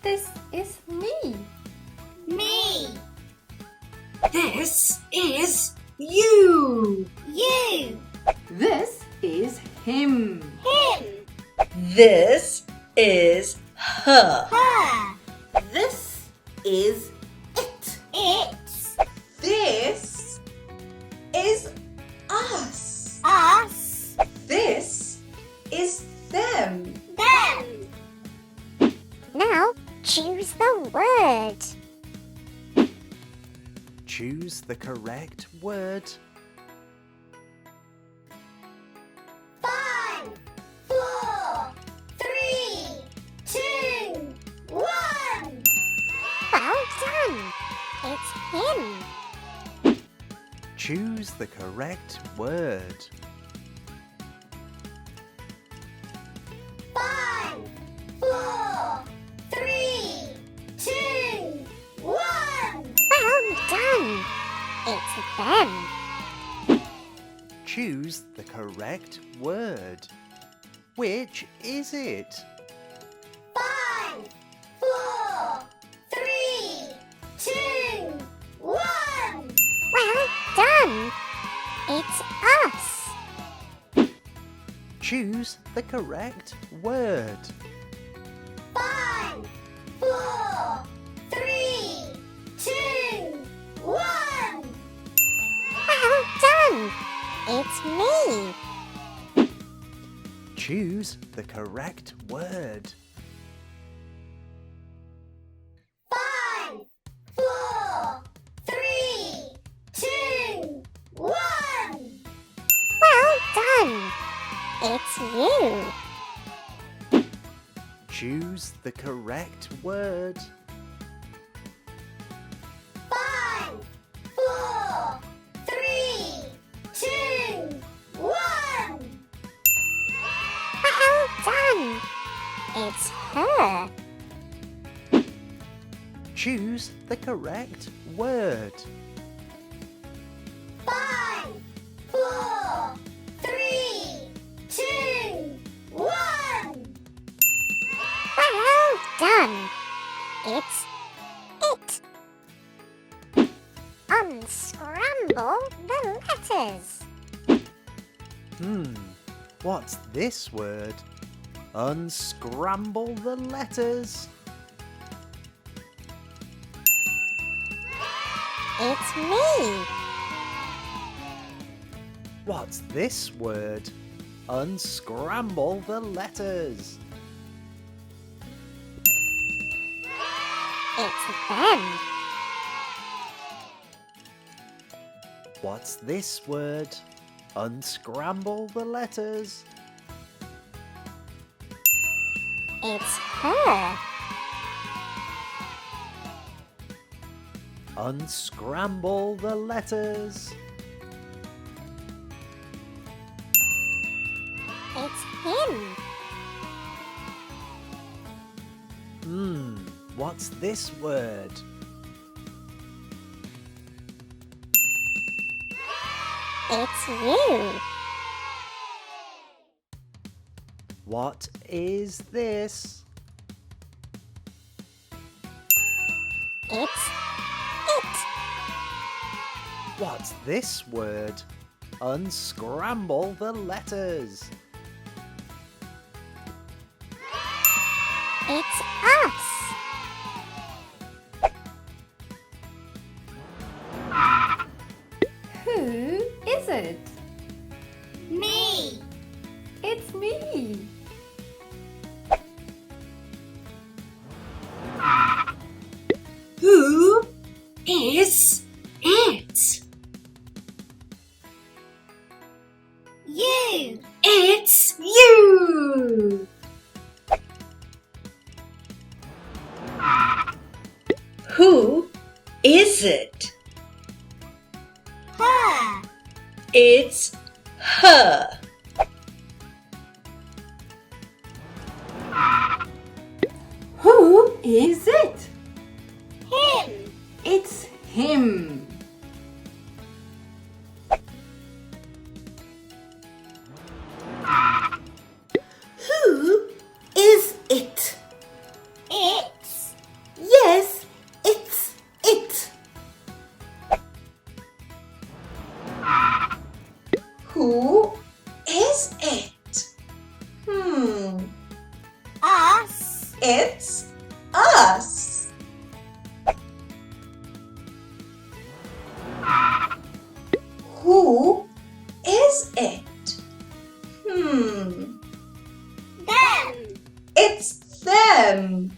This is me. Me. This is you. You. This is him. Him. This is her. Her. This is it. It's. This is us. Us. This is them. Them. Now choose the word. Choose the correct word. 5, 4, 3, 2, 1. Well done. It's him. Choose the correct word. 5, 4, 3, 2, 1. Well done. It's them. Choose the correct word. Which is it? 5, 4, 3, 2, 1. Well done. It's us. Choose the correct word. 5, 4, 3, 2, 1. Well done. It's me. Choose the correct word. 5, 4, 3, 2, 1. Well done. It's you. Choose the correct word. 5, 4, 3, 2, 1. Well done. It's her. Choose the correct word. 5, 4, 3, 2, 1. Well done. It's it. Unscramble the letters. What's this word? Unscramble the letters. It's me. What's this word? Unscramble the letters. It's them. What's this word? Unscramble the letters. It's her. Unscramble the letters. It's him. What's this word? It's you. What is this? It's it. What's this word? Unscramble the letters. It's us. Who is it? Me. It's me. Who is it? You. It's you. Who is it? Her. It's her. Who is it? Him. It's him. Who is it? It's It's us. Who is it? Them. It's them.